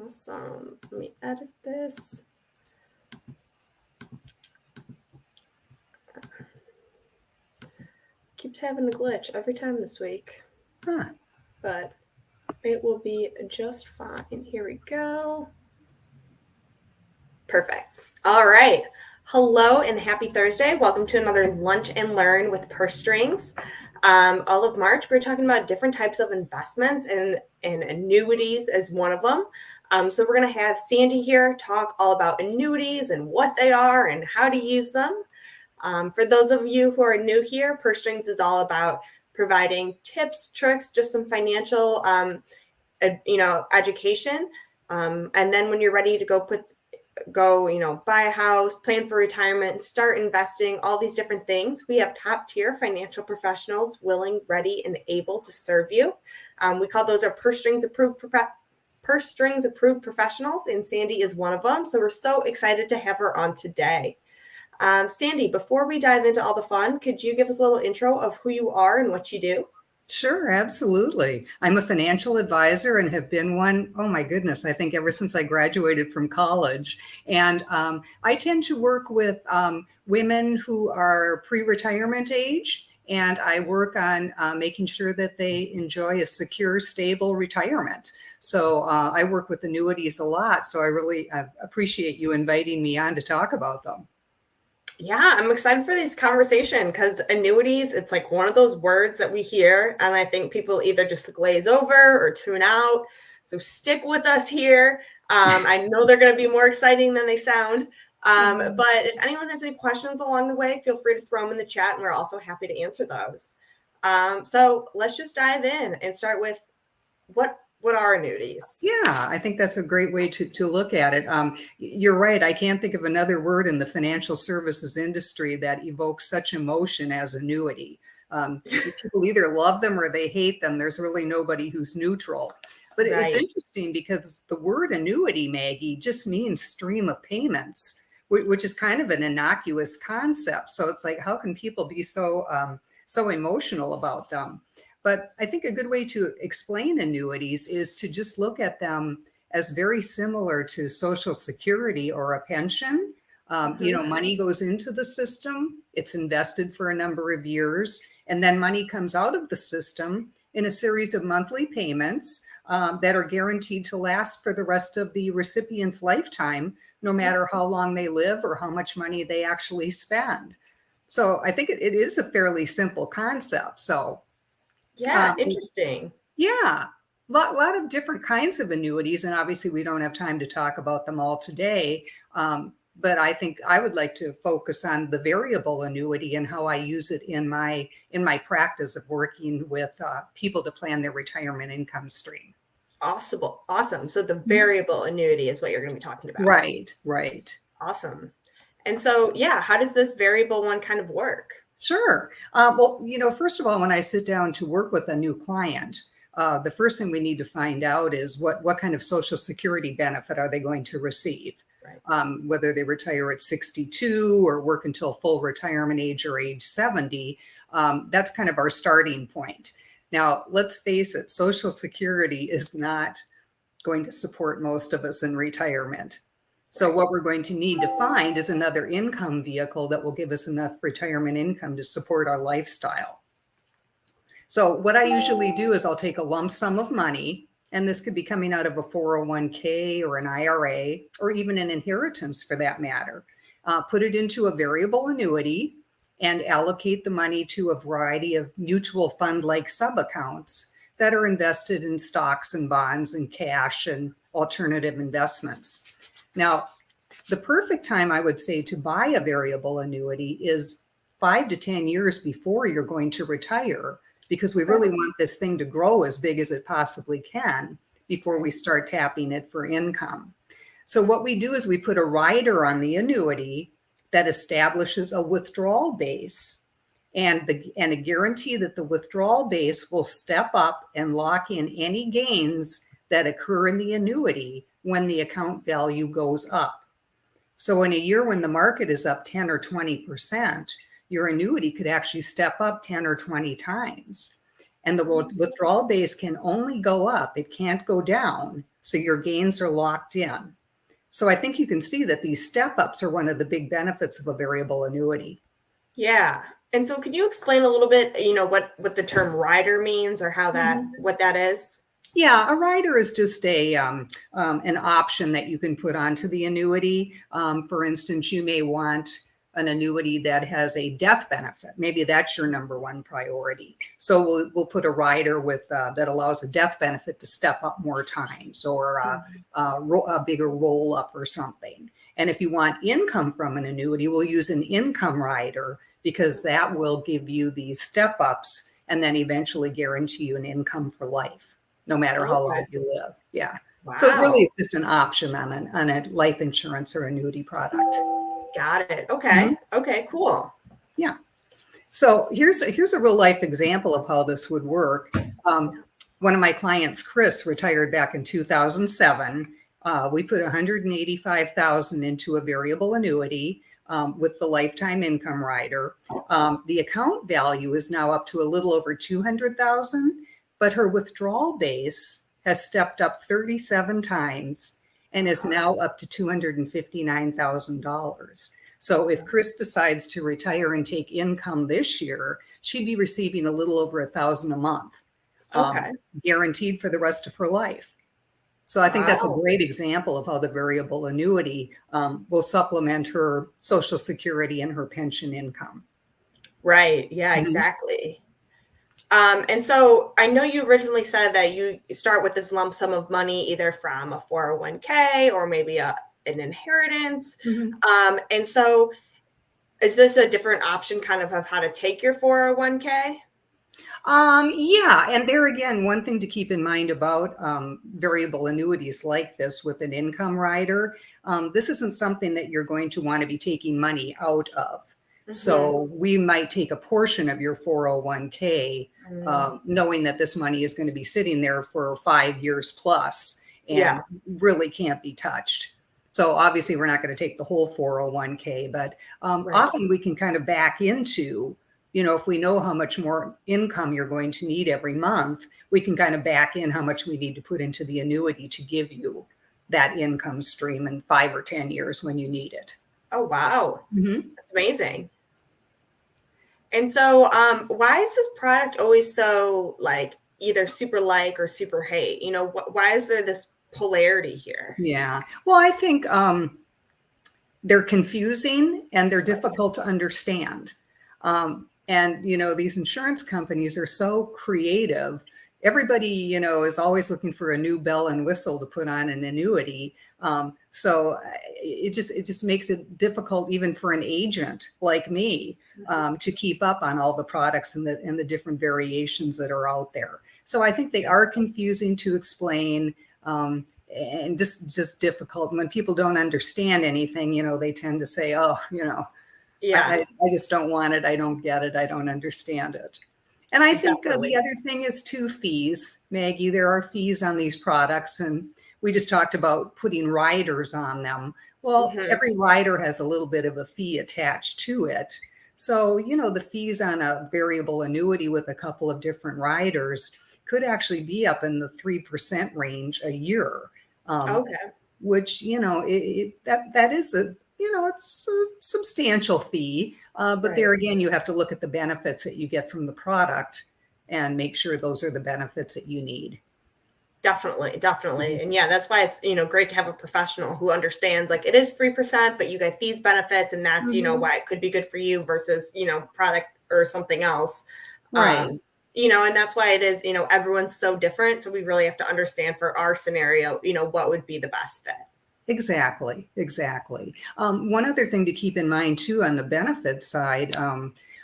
Awesome. Let me edit this. Keeps having a glitch every time this week. But it will be just fine. Here we go. Perfect. All right. Hello and happy Thursday. Welcome to another Lunch and Learn with Purse Strings. All of March, we're talking about different types of investments, and annuities is one of them. So we're going to have Sandy here talk all about annuities and what they are and how to use them. For those of you who are new here, Purse Strings is all about providing tips, tricks, just some financial, education. And then when you're ready to go, buy a house, plan for retirement, start investing, all these different things, we have top tier financial professionals willing, ready, and able to serve you. We call those our Purse Strings approved professionals, and Sandy is one of them. So we're so excited to have her on today. Sandy, before we dive into all the fun, could you give us a little intro of who you are and what you do? Sure, absolutely. I'm a financial advisor and have been one, oh my goodness, I think ever since I graduated from college. And I tend to work with women who are pre-retirement age, and I work on making sure that they enjoy a secure, stable retirement. So I work with annuities a lot, so I really appreciate you inviting me on to talk about them. Yeah, I'm excited for this conversation because annuities, it's like one of those words that we hear, and I think people either just glaze over or tune out. So stick with us here. I know they're going to be more exciting than they sound. But if anyone has any questions along the way, feel free to throw them in the chat, and we're also happy to answer those. So let's just dive in and start with what are annuities? Yeah, I think that's a great way to look at it. You're right. I can't think of another word in the financial services industry that evokes such emotion as annuity. People either love them or they hate them. There's really nobody who's neutral. But Right. It's interesting because the word annuity, Maggie, just means stream of payments, which is kind of an innocuous concept. So it's like, how can people be so emotional about them? But I think a good way to explain annuities is to just look at them as very similar to Social Security or a pension. Money goes into the system, it's invested for a number of years, and then money comes out of the system in a series of monthly payments that are guaranteed to last for the rest of the recipient's lifetime, no matter how long they live or how much money they actually spend. So I think it is a fairly simple concept. So yeah, interesting. Yeah, lot of different kinds of annuities, and obviously we don't have time to talk about them all today. But I think I would like to focus on the variable annuity and how I use it in my practice of working with people to plan their retirement income stream. Awesome. So the variable annuity is what you're going to be talking about. Right. Awesome. And so, yeah, how does this variable one kind of work? Sure. Well, first of all, when I sit down to work with a new client, the first thing we need to find out is what kind of Social Security benefit are they going to receive, right. Whether they retire at 62 or work until full retirement age or age 70. That's kind of our starting point. Now, let's face it, Social Security is not going to support most of us in retirement. So what we're going to need to find is another income vehicle that will give us enough retirement income to support our lifestyle. So what I usually do is I'll take a lump sum of money, and this could be coming out of a 401k or an IRA, or even an inheritance for that matter. Put it into a variable annuity and allocate the money to a variety of mutual fund-like sub-accounts that are invested in stocks and bonds and cash and alternative investments. Now, the perfect time, I would say, to buy a variable annuity is 5 to 10 years before you're going to retire, because we really want this thing to grow as big as it possibly can before we start tapping it for income. So what we do is we put a rider on the annuity that establishes a withdrawal base and a guarantee that the withdrawal base will step up and lock in any gains that occur in the annuity when the account value goes up. So in a year when the market is up 10 or 20%, your annuity could actually step up 10 or 20 times. And the withdrawal base can only go up, it can't go down. So your gains are locked in. So I think you can see that these step ups are one of the big benefits of a variable annuity. Yeah. And so can you explain a little bit, what the term rider means or how what that is? Yeah, a rider is just an option that you can put onto the annuity. For instance, you may want an annuity that has a death benefit. Maybe that's your number one priority. So we'll put a rider with that allows a death benefit to step up more times, or a bigger roll up or something. And if you want income from an annuity, we'll use an income rider, because that will give you these step ups and then eventually guarantee you an income for life, no matter how Okay. long you live. Yeah. So it really Wow. is just an option on a life insurance or annuity product. Got it. Mhm. Okay. Okay, cool. Yeah. So here's a real life example of how this would work. One of my clients, Chris, retired back in 2007. We put 185,000 into a variable annuity with the lifetime income rider. The account value is now up to a little over 200,000, but her withdrawal base has stepped up 37 times and is now up to $259,000. So if Chris decides to retire and take income this year, she'd be receiving a little over 1,000 a month, um, Okay. guaranteed for the rest of her life. So I think that's a Wow. great example of how the variable annuity will supplement her Social Security and her pension income. Right. Yeah, Mhm. exactly. And so I know you originally said that you start with this lump sum of money either from a 401k or maybe an inheritance. Mhm. And so is this a different option kind of how to take your 401k? Yeah, and there again, one thing to keep in mind about variable annuities like this with an income rider, this isn't something that you're going to want to be taking money out of. Mm-hmm. So we might take a portion of your 401k, knowing that this money is going to be sitting there for 5 years plus Yeah. and really can't be touched. So obviously, we're not going to take the whole 401k, but Right. often we can kind of back into, if we know how much more income you're going to need every month, we can kind of back in how much we need to put into the annuity to give you that income stream in 5 or 10 years when you need it. Oh, wow. Mhm. That's amazing. And so, why is this product always so like either super like or super hate? Why is there this polarity here? Yeah. Well, I think they're confusing and they're difficult to understand. And, these insurance companies are so creative. Everybody, is always looking for a new bell and whistle to put on an annuity. So it just makes it difficult even for an agent like me to keep up on all the products and the different variations that are out there. So I think they are confusing to explain. And just difficult. And when people don't understand anything, they tend to say, oh, Yeah, I just don't want it. I don't get it. I don't understand it. And I think the definitely. other thing is too fees, Maggie. There are fees on these products, and we just talked about putting riders on them. Well, Hmm. every rider has a little bit of a fee attached to it. So, the fees on a variable annuity with a couple of different riders could actually be up in the 3% range a year, Okay, which, that is it's a substantial fee. But right. there again, you have to look at the benefits that you get from the product and make sure those are the benefits that you need. Definitely, definitely. Mhm. And yeah, that's why it's, great to have a professional who understands like it is 3%, but you get these benefits and that's, Mhm. why it could be good for you versus, product or something else. Right. And that's why it is, everyone's so different. So we really have to understand for our scenario, what would be the best fit. Exactly. Exactly. One other thing to keep in mind too on the benefit side,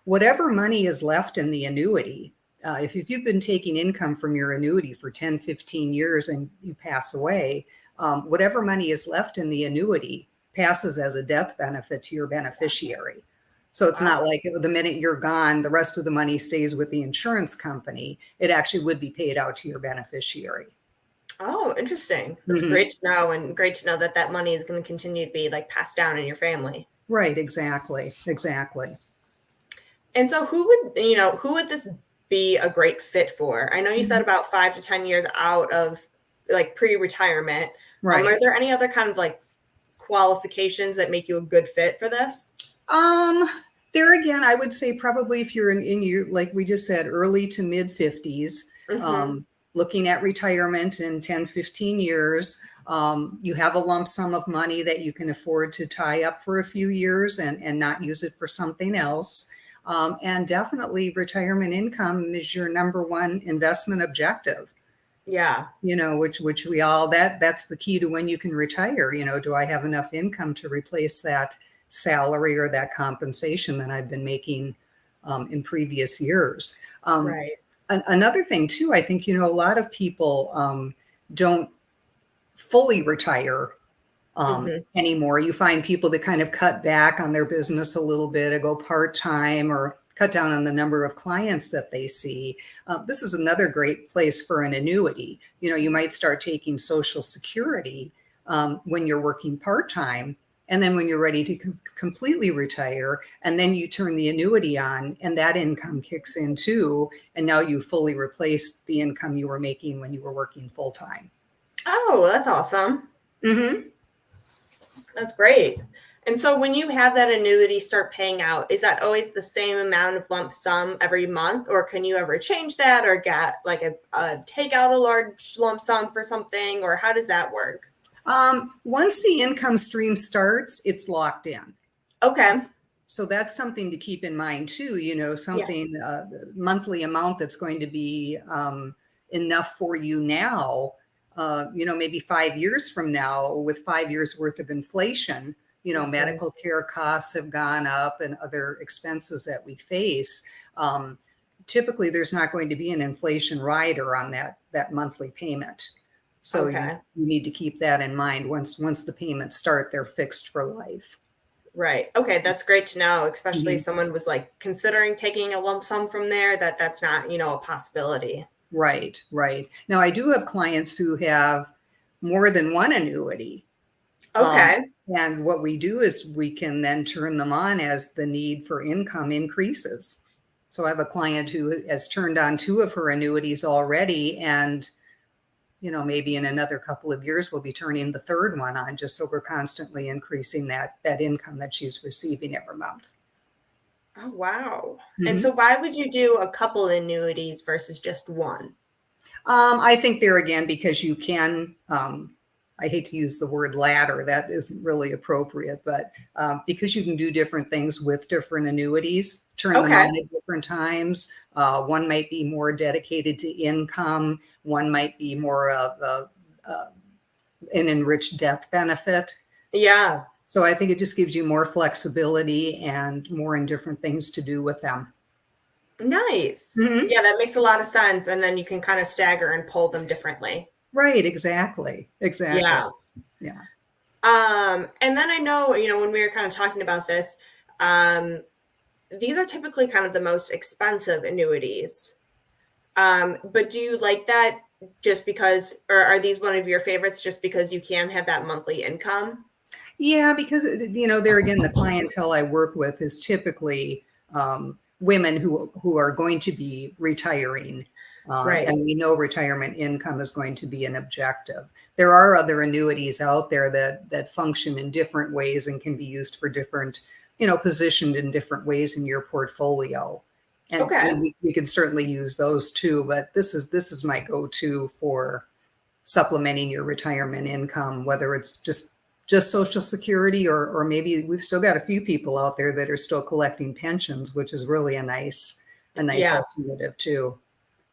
whatever money is left in the annuity, if you've been taking income from your annuity for 10, 15 years and you pass away, whatever money is left in the annuity passes as a death benefit to your beneficiary. So it's Wow. not like the minute you're gone, the rest of the money stays with the insurance company. It actually would be paid out to your beneficiary. Oh, interesting. That's Mhm. great to know. And great to know that that money is going to continue to be like passed down in your family. Right, exactly. Exactly. And so who would this be a great fit for? I know you said Mhm. about 5 to 10 years out of like pre-retirement. Right. Are there any other kind of like qualifications that make you a good fit for this? Um, there again, I would say probably if you're in your, like we just said, early to mid 50s, Mm-hmm. looking at retirement in 10, 15 years, you have a lump sum of money that you can afford to tie up for a few years and not use it for something else. And definitely retirement income is your number one investment objective. Yeah. Which we all, that's the key to when you can retire. Do I have enough income to replace that salary or that compensation that I've been making in previous years? Right. Another thing too, I think, a lot of people don't fully retire Mm-hmm. anymore. You find people that kind of cut back on their business a little bit, or go part-time, or cut down on the number of clients that they see. This is another great place for an annuity. You might start taking Social Security when you're working part-time, and then when you're ready to completely retire, and then you turn the annuity on and that income kicks in too. And now you fully replaced the income you were making when you were working full-time. Oh, that's awesome. Mm-hmm. That's great. And so when you have that annuity start paying out, is that always the same amount of lump sum every month? Or can you ever change that or get like take out a large lump sum for something? Or how does that work? Once the income stream starts, it's locked in. Okay. So that's something to keep in mind too, Yeah. something, monthly amount that's going to be enough for you now, maybe 5 years from now, with 5 years worth of inflation, medical care costs have gone up and other expenses that we face. Typically, there's not going to be an inflation rider on that monthly payment. So you Okay. need to keep that in mind. Once the payments start, they're fixed for life. Right. Okay. That's great to know, especially if Mhm. someone was like considering taking a lump sum from there, that's not, a possibility. Right, right. Now, I do have clients who have more than one annuity. Um, Okay. and what we do is we can then turn them on as the need for income increases. So I have a client who has turned on two of her annuities already, and maybe in another couple of years we'll be turning the third one on, just so we're constantly increasing that income that she's receiving every month. Oh, wow. And so Mhm. why would you do a couple annuities versus just one? I think there again, because you can, I hate to use the word ladder, that isn't really appropriate, but because you can do different things with different annuities, turn them Okay. on at different times. One might be more dedicated to income, one might be more of an enriched death benefit. Yeah. So I think it just gives you more flexibility and more in different things to do with them. Nice. Mhm. Yeah, that makes a lot of sense. And then you can kind of stagger and pull them differently. Right, exactly. Exactly. Yeah. Yeah. And then I know, when we were kind of talking about this, um, these are typically kind of the most expensive annuities. But do you like that just because, or are these one of your favorites just because you can have that monthly income? Yeah, because there again, the clientele I work with is typically women who are going to be retiring, Right. and we know retirement income is going to be an objective. There are other annuities out there that function in different ways and can be used for different, positioned in different ways in your portfolio, and Okay. we can certainly use those too. But this is my go-to for supplementing your retirement income, whether it's just Social Security, or maybe we've still got a few people out there that are still collecting pensions, which is really a nice Yeah. alternative too.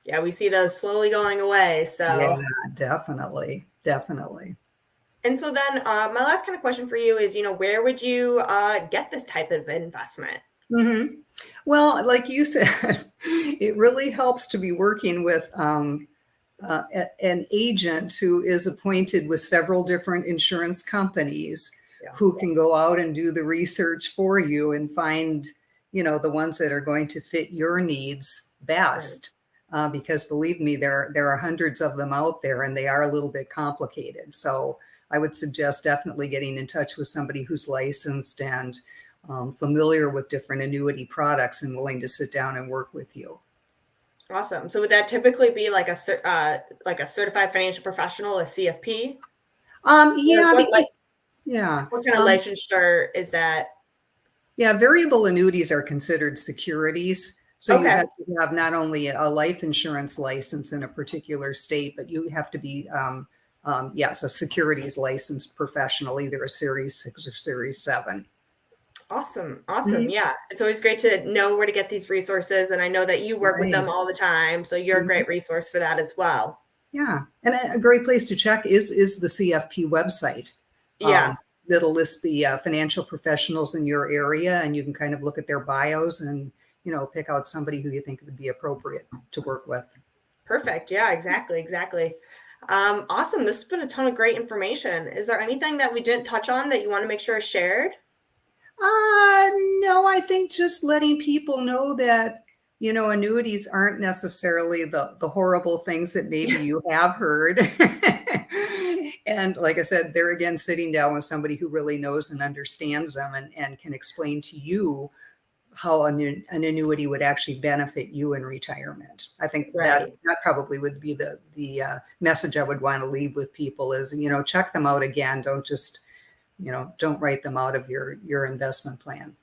Yeah. We see those slowly going away. Yeah, So, definitely, definitely. and so then my last kind of question for you is, where would you get this type of investment? Hmm. Well, like you said, it really helps to be working with an agent who is appointed with several different insurance companies, Yeah. who can go out and do the research for you and find, the ones that are going to fit your needs Right. best. Because believe me, there are hundreds of them out there, and they are a little bit complicated. So I would suggest definitely getting in touch with somebody who's licensed and familiar with different annuity products and willing to sit down and work with you. Awesome. So would that typically be like like a certified financial professional, a CFP? Or Yeah, because yeah, what kind of licensure is that? yeah, variable annuities are considered securities. So you Okay. have to have not only a life insurance license in a particular state, but you have to be, yes, a securities licensed professional, either a Series 6 or Series 7. Awesome. Awesome. Mhm. Yeah. It's always great to know where to get these resources. And I know that you work with them Right. all the time. So you're a Mhm. great resource for that as well. Yeah, and a great place to check is the CFP website. Yeah. That'll list the financial professionals in your area, and you can kind of look at their bios and pick out somebody who you think would be appropriate to work with. Perfect. Yeah, exactly. Exactly. Awesome. This has been a ton of great information. Is there anything that we didn't touch on that you want to make sure is shared? No, I think just letting people know that, annuities aren't necessarily the horrible things that maybe you have heard. And like I said, there again, sitting down with somebody who really knows and understands them and can explain to you how an annuity would actually benefit you in retirement. I think that Right. that probably would be the message I would want to leave with people is, check them out again. Don't just don't write them out of your investment plan.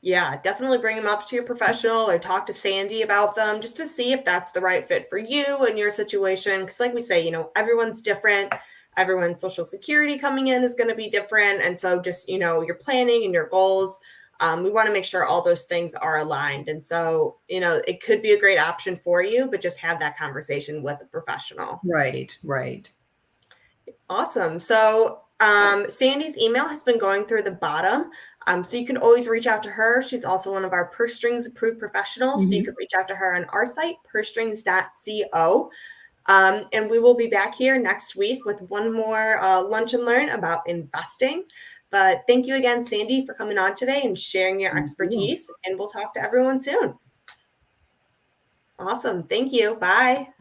Yeah, definitely bring them up to your professional or talk to Sandy about them just to see if that's the right fit for you and your situation. Because, like we say, everyone's different. Everyone's social security coming in is going to be different. And so, just, your planning and your goals, we want to make sure all those things are aligned. And so, it could be a great option for you, but just have that conversation with a professional. Right, right. Awesome. So Sandy's email has been going through the bottom. So you can always reach out to her. She's also one of our Purse Strings approved professionals. So you Mhm. can reach out to her on our site, pursestrings.co. And we will be back here next week with one more lunch and learn about investing. But thank you again, Sandy, for coming on today and sharing your Thank you. expertise. And we'll talk to everyone soon. Awesome. Thank you. Bye.